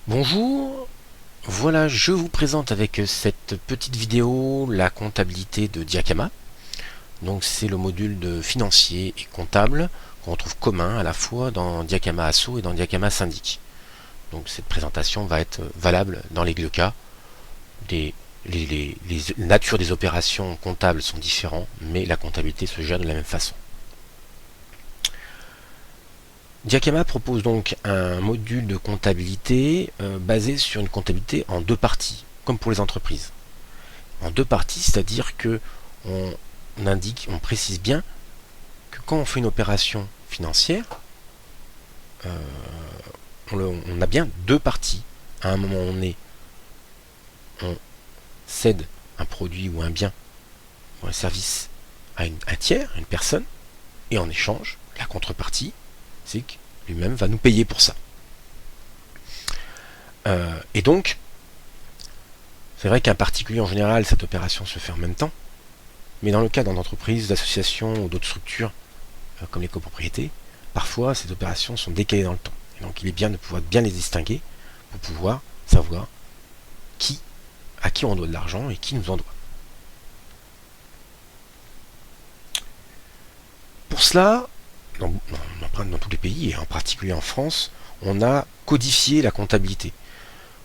Bonjour, voilà, je vous présente avec cette petite vidéo la comptabilité de Diacama. Donc c'est le module de financier et comptable qu'on retrouve commun à la fois dans Diacama Asso et dans Diacama Syndic. Donc cette présentation va être valable dans les deux cas. Les natures des opérations comptables sont différentes, mais la comptabilité se gère de la même façon. Diacama propose donc un module de comptabilité basé sur une comptabilité en deux parties, comme pour les entreprises. En deux parties, c'est-à-dire que on indique, on précise bien que quand on fait une opération financière, on a bien deux parties. À un moment donné, on cède un produit ou un bien ou un service à un tiers, à une personne, et en échange, la contrepartie, c'est que lui-même va nous payer pour ça. Et donc, c'est vrai qu'un particulier, en général, cette opération se fait en même temps, mais dans le cas d'une entreprise, d'association ou d'autres structures, comme les copropriétés, parfois ces opérations sont décalées dans le temps. Et donc il est bien de pouvoir bien les distinguer pour pouvoir savoir à qui on doit de l'argent et qui nous en doit. Pour cela, dans tous les pays, et en particulier en France, on a codifié la comptabilité.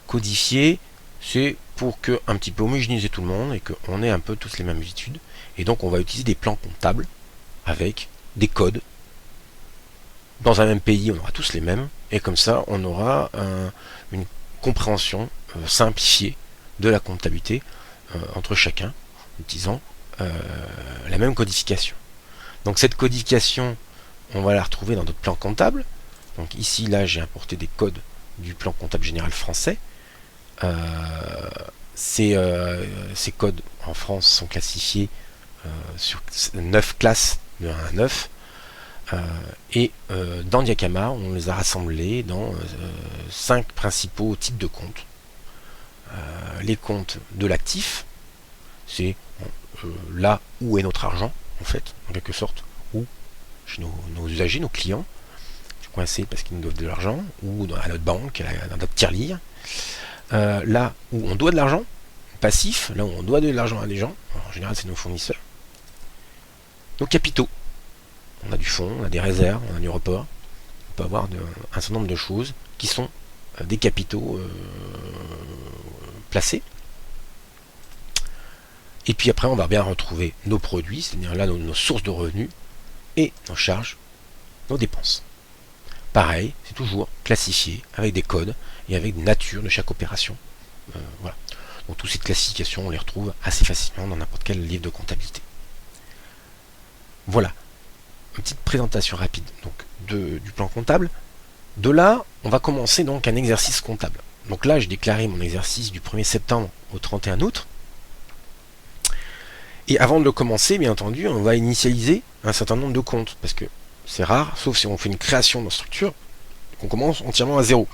Codifier, c'est pour un petit peu homogénéiser tout le monde et qu'on ait un peu tous les mêmes études. Et donc on va utiliser des plans comptables avec des codes. Dans un même pays, on aura tous les mêmes, et comme ça, on aura une compréhension simplifiée de la comptabilité entre chacun, en utilisant la même codification. Donc cette codification, on va la retrouver dans d'autres plans comptables. Donc ici, là, j'ai importé des codes du plan comptable général français. Ces codes en France sont classifiés sur 9 classes de 1 à 9. Et dans Diacama, on les a rassemblés dans 5 principaux types de comptes. Les comptes de l'actif, c'est là où est notre argent, en fait, en quelque sorte, où chez nos usagers, nos clients, coincés parce qu'ils nous doivent de l'argent, ou à notre banque, dans notre tirelire. Là où on doit de l'argent, passif, là où on doit de l'argent à des gens, en général c'est nos fournisseurs. Nos capitaux, on a du fonds, on a des réserves, on a du report. On peut avoir un certain nombre de choses qui sont des capitaux placés. Et puis après, on va bien retrouver nos produits, c'est-à-dire là nos sources de revenus, et nos charges, nos dépenses. Pareil, c'est toujours classifié avec des codes et avec une nature de chaque opération. Voilà. Donc toutes ces classifications, on les retrouve assez facilement dans n'importe quel livre de comptabilité. Voilà. Une petite présentation rapide donc, du plan comptable. De là, on va commencer donc un exercice comptable. Donc là, j'ai déclaré mon exercice du 1er septembre au 31 août. Et avant de le commencer, bien entendu, on va initialiser un certain nombre de comptes. Parce que c'est rare, sauf si on fait une création de structure, qu'on commence entièrement à zéro.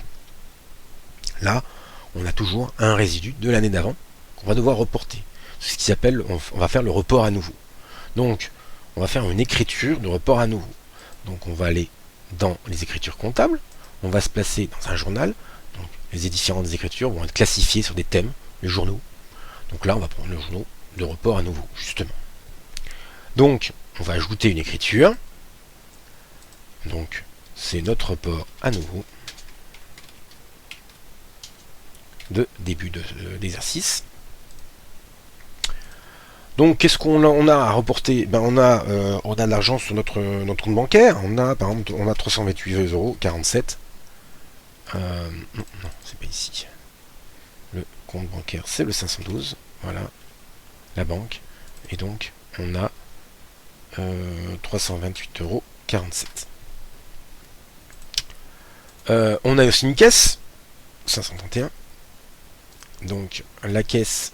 Là, on a toujours un résidu de l'année d'avant qu'on va devoir reporter. C'est ce qui s'appelle, on va faire le report à nouveau. Donc, on va faire une écriture de report à nouveau. Donc on va aller dans les écritures comptables, on va se placer dans un journal, donc les différentes écritures vont être classifiées sur des thèmes, les journaux. Donc là on va prendre le journal de report à nouveau, justement. Donc on va ajouter une écriture, donc c'est notre report à nouveau de début d'exercice. Donc qu'est-ce qu'on a à reporter? On a de l'argent sur notre compte bancaire. On a par exemple 328,47 €. Non, c'est pas ici. Le compte bancaire, c'est le 512. Voilà, la banque. Et donc on a 328,47 €. On a aussi une caisse, 531. Donc la caisse.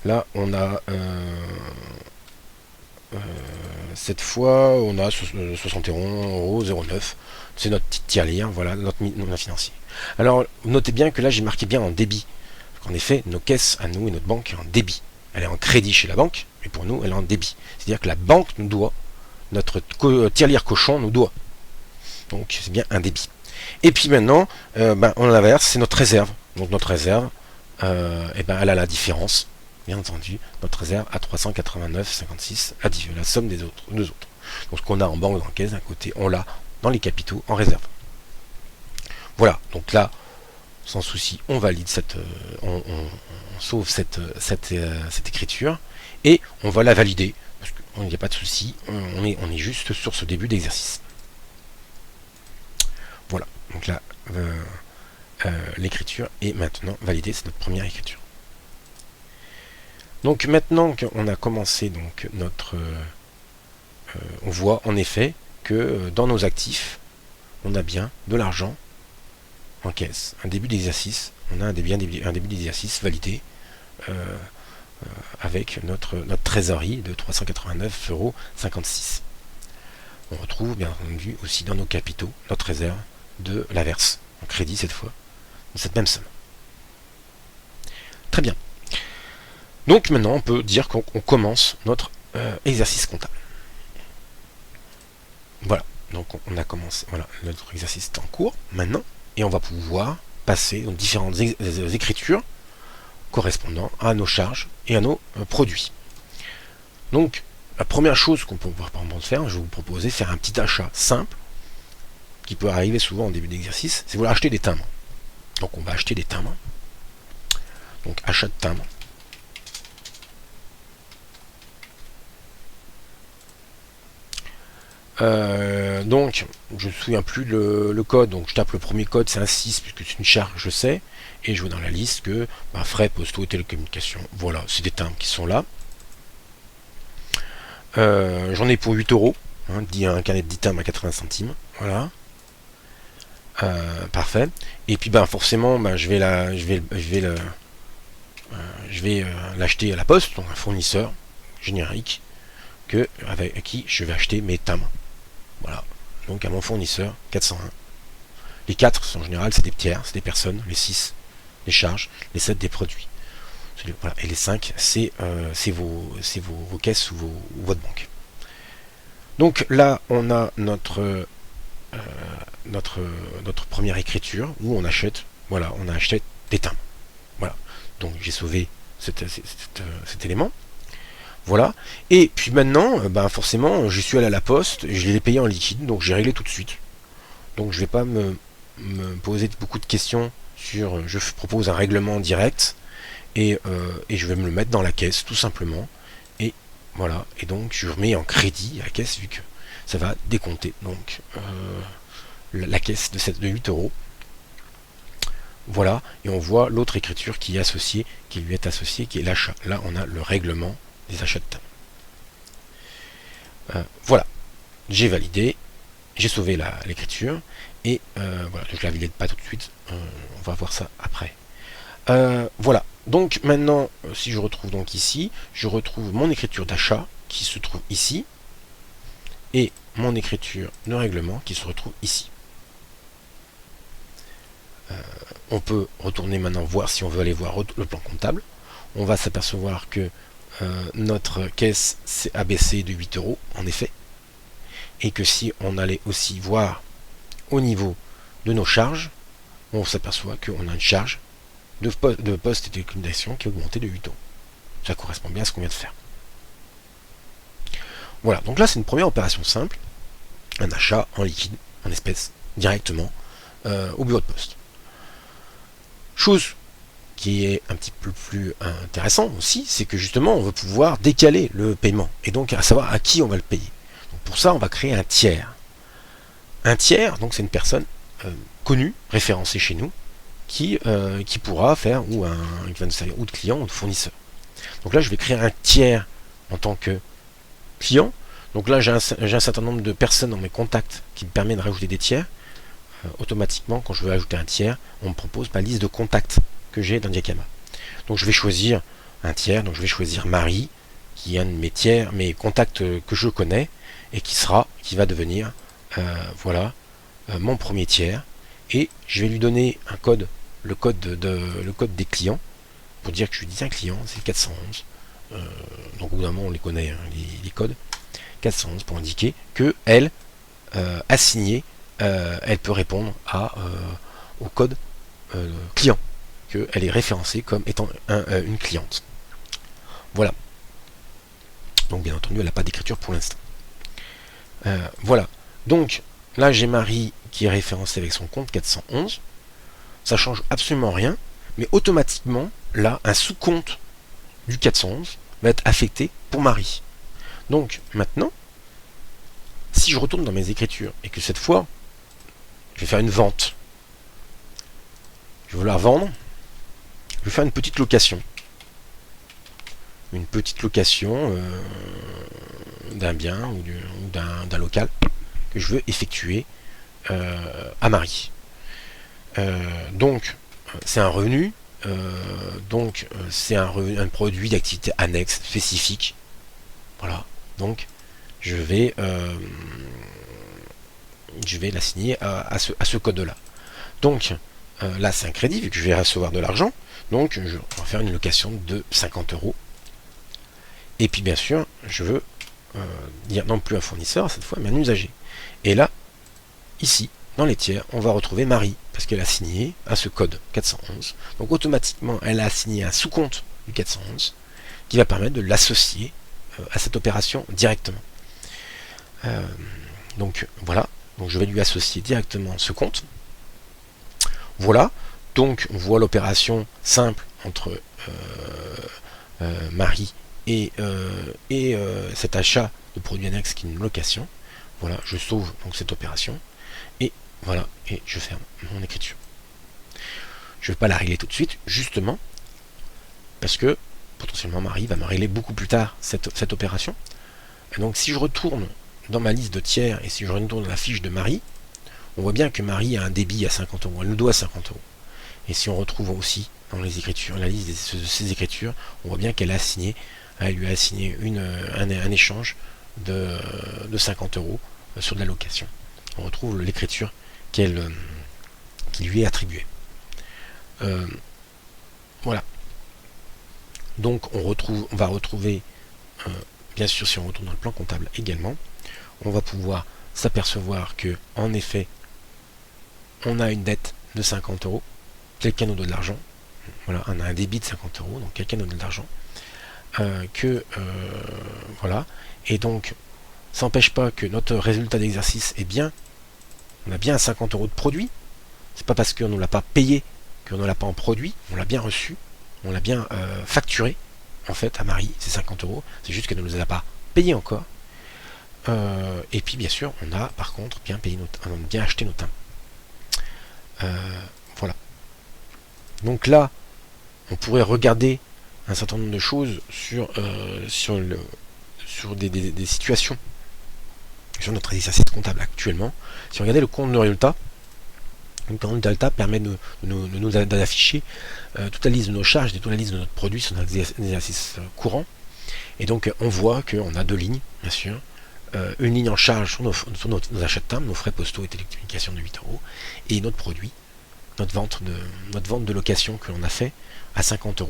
Là, on a cette fois, on a 61,09 €. C'est notre petite tirelire, voilà, notre financier. Alors, notez bien que là, j'ai marqué bien en débit. En effet, nos caisses à nous et notre banque est en débit. Elle est en crédit chez la banque, mais pour nous, elle est en débit. C'est-à-dire que la banque nous doit, notre tirelire cochon nous doit. Donc c'est bien un débit. Et puis maintenant, on l'inverse, c'est notre réserve. Donc notre réserve, elle a la différence, bien entendu. Notre réserve à 389,56, la somme des deux autres. Donc ce qu'on a en banque dans la caisse d'un côté, on l'a dans les capitaux en réserve. Voilà, donc là, sans souci, on valide on sauve cette écriture et on va la valider parce qu'il n'y a pas de souci, on est juste sur ce début d'exercice. Voilà, donc là, l'écriture est maintenant validée, c'est notre première écriture. Donc maintenant qu'on a commencé donc on voit en effet que dans nos actifs, on a bien de l'argent en caisse, un début d'exercice, on a un début d'exercice validé avec notre trésorerie de 389,56 €. On retrouve bien entendu aussi dans nos capitaux notre réserve de l'averse, en crédit cette fois, de cette même somme. Très bien. Donc maintenant on peut dire qu'on commence notre exercice comptable. Voilà, donc on a commencé, voilà, notre exercice est en cours maintenant, et on va pouvoir passer aux différentes écritures correspondant à nos charges et à nos produits. Donc la première chose qu'on peut faire, je vais vous proposer de faire un petit achat simple, qui peut arriver souvent en début d'exercice, c'est vouloir acheter des timbres. Donc on va acheter des timbres. Donc achat de timbres. Donc je ne me souviens plus le code, donc je tape le premier code, c'est un 6 puisque c'est une charge, je sais, et je vois dans la liste que frais postaux et télécommunications, voilà, c'est des timbres qui sont là. J'en ai pour 8 €, un carnet de 10 timbres à 80 centimes, voilà. Parfait. Et puis forcément je vais l'acheter à la poste, donc un fournisseur générique avec qui je vais acheter mes timbres. Voilà, donc à mon fournisseur 401. Les 4 en général c'est des tiers, c'est des personnes, les 6 des charges, les 7 des produits. Voilà. Et les 5 c'est vos caisses ou votre banque. Donc là on a notre première écriture où on achète des timbres. Voilà, donc j'ai sauvé cet élément. Voilà, et puis maintenant, forcément, je suis allé à la poste, je l'ai payé en liquide, donc j'ai réglé tout de suite. Donc je ne vais pas me poser beaucoup de questions sur, je propose un règlement direct, et je vais me le mettre dans la caisse, tout simplement. Et voilà, et donc je remets en crédit à la caisse, vu que ça va décompter donc la caisse de 8 €. Voilà, et on voit l'autre écriture qui lui est associée, qui est l'achat. Là, on a le règlement des achats de timbres. Voilà, j'ai validé, j'ai sauvé l'écriture, et voilà, je ne la valide pas tout de suite, on va voir ça après. Voilà, donc maintenant, si je retrouve donc ici, je retrouve mon écriture d'achat qui se trouve ici, et mon écriture de règlement qui se retrouve ici. On peut retourner maintenant voir si on veut aller voir le plan comptable. On va s'apercevoir que notre caisse s'est abaissée de 8 € en effet, et que si on allait aussi voir au niveau de nos charges, on s'aperçoit qu'on a une charge de poste et télécommunications qui a augmenté de 8 €. Ça correspond bien à ce qu'on vient de faire. Voilà, donc là c'est une première opération simple, un achat en liquide, en espèces, directement au bureau de poste. Chose qui est un petit peu plus intéressant aussi, c'est que justement on veut pouvoir décaler le paiement, et donc à savoir à qui on va le payer. Donc pour ça on va créer un tiers. Un tiers, donc c'est une personne connue, référencée chez nous, qui pourra faire ou de client ou de fournisseur. Donc là je vais créer un tiers en tant que client. Donc là j'ai un certain nombre de personnes dans mes contacts qui me permettent de rajouter des tiers. Automatiquement quand je veux ajouter un tiers, on me propose ma liste de contacts que j'ai dans Diakama. Donc je vais choisir un tiers, donc je vais choisir Marie, qui est un de mes tiers, mes contacts que je connais, et qui va devenir mon premier tiers, et je vais lui donner un code, le code des clients, pour dire que je lui dis un client, c'est 411. Donc au bout d'un moment on les connaît, les codes. 411 pour indiquer que elle a signé elle peut répondre au code client, qu'elle est référencée comme étant une cliente. Voilà. Donc bien entendu, elle n'a pas d'écriture pour l'instant. Voilà. Donc là, j'ai Marie qui est référencée avec son compte 411. Ça change absolument rien, mais automatiquement, là, un sous-compte du 411 va être affecté pour Marie. Donc maintenant, si je retourne dans mes écritures et que cette fois, je vais faire une vente, je veux la vendre, je vais faire une petite location. Une petite location d'un bien ou d'un local que je veux effectuer à Marie. Donc, c'est un revenu, c'est un produit d'activité annexe spécifique. Voilà. Donc, je vais l'assigner à ce code-là. Donc, là, c'est un crédit, vu que je vais recevoir de l'argent. Donc, je vais faire une location de 50 €. Et puis, bien sûr, je veux dire non plus un fournisseur, cette fois, mais un usager. Et là, ici, dans les tiers, on va retrouver Marie, parce qu'elle a signé à ce code 411. Donc, automatiquement, elle a assigné un sous-compte du 411 qui va permettre de l'associer à cette opération directement. Donc, voilà. Donc, je vais lui associer directement ce compte. Voilà. Donc, on voit l'opération simple entre Marie et cet achat de produits annexes qui est une location. Voilà, je sauve donc cette opération. Et voilà, et je ferme mon écriture. Je ne vais pas la régler tout de suite, justement, parce que potentiellement Marie va me régler beaucoup plus tard cette opération. Et donc si je retourne dans ma liste de tiers et si je retourne dans la fiche de Marie, on voit bien que Marie a un débit à 50 €. Elle nous doit 50 €. Et si on retrouve aussi dans les écritures, la liste de ces écritures, on voit bien qu'elle lui a assigné un échange de 50 € sur de la location. On retrouve l'écriture qui lui est attribuée. Voilà. Donc on va retrouver, bien sûr, si on retourne dans le plan comptable également, on va pouvoir s'apercevoir que, en effet, on a une dette de 50 €, quelqu'un nous doit de l'argent. Voilà, on a un débit de 50 €, donc quelqu'un nous donne de l'argent. Voilà. Et donc, ça n'empêche pas que notre résultat d'exercice est bien. On a bien 50 € de produit. C'est pas parce qu'on ne l'a pas payé qu'on ne l'a pas en produit. On l'a bien reçu. On l'a bien facturé, en fait, à Marie. C'est 50 €. C'est juste qu'elle ne nous a pas payé encore. Et puis, bien sûr, on a, par contre, bien acheté nos timbres. Voilà. Donc là, on pourrait regarder un certain nombre de choses sur des situations sur notre exercice comptable actuellement. Si on regardait le compte de résultat, le compte de résultat permet d'afficher toute la liste de nos charges et toute la liste de notre produit sur notre exercice courant. Et donc on voit qu'on a deux lignes, bien sûr. Une ligne en charge sur nos achats de timbres, nos frais postaux et télécommunications de 8 €, et notre produit, notre vente de location que l'on a fait à 50 €.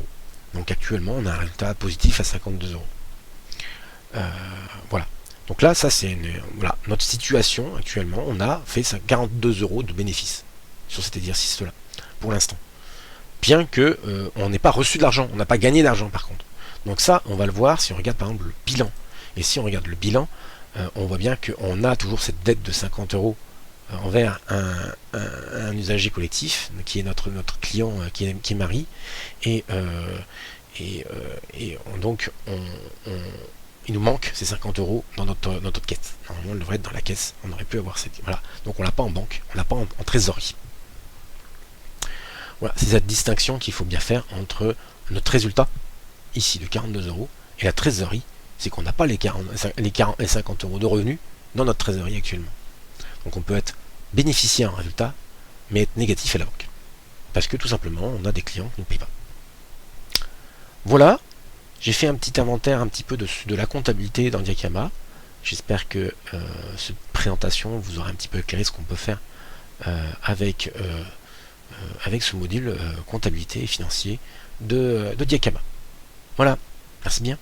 Donc actuellement on a un résultat positif à 52 €. Voilà. Donc là, ça c'est voilà, notre situation actuellement. On a fait 42 € de bénéfices sur cet exercice-là, pour l'instant. Bien que on n'ait pas reçu de l'argent, on n'a pas gagné d'argent par contre. Donc ça, on va le voir si on regarde par exemple le bilan. Et si on regarde le bilan, on voit bien qu'on a toujours cette dette de 50 € envers un usager collectif, qui est notre client, qui est Marie. Et donc, il nous manque ces 50 € dans notre caisse. Normalement, elle devrait être dans la caisse. On aurait pu avoir cette. Voilà. Donc, on l'a pas en banque, on l'a pas en trésorerie. Voilà, c'est cette distinction qu'il faut bien faire entre notre résultat, ici de 42 €, et la trésorerie. C'est qu'on n'a pas les 50 € de revenus dans notre trésorerie actuellement. Donc, on peut être bénéficiaire en résultat, mais être négatif à la banque. Parce que tout simplement, on a des clients qui ne payent pas. Voilà. J'ai fait un petit inventaire un petit peu de la comptabilité dans Diakama. J'espère que cette présentation vous aura un petit peu éclairé ce qu'on peut faire avec ce module comptabilité et financier de Diakama. Voilà, merci bien.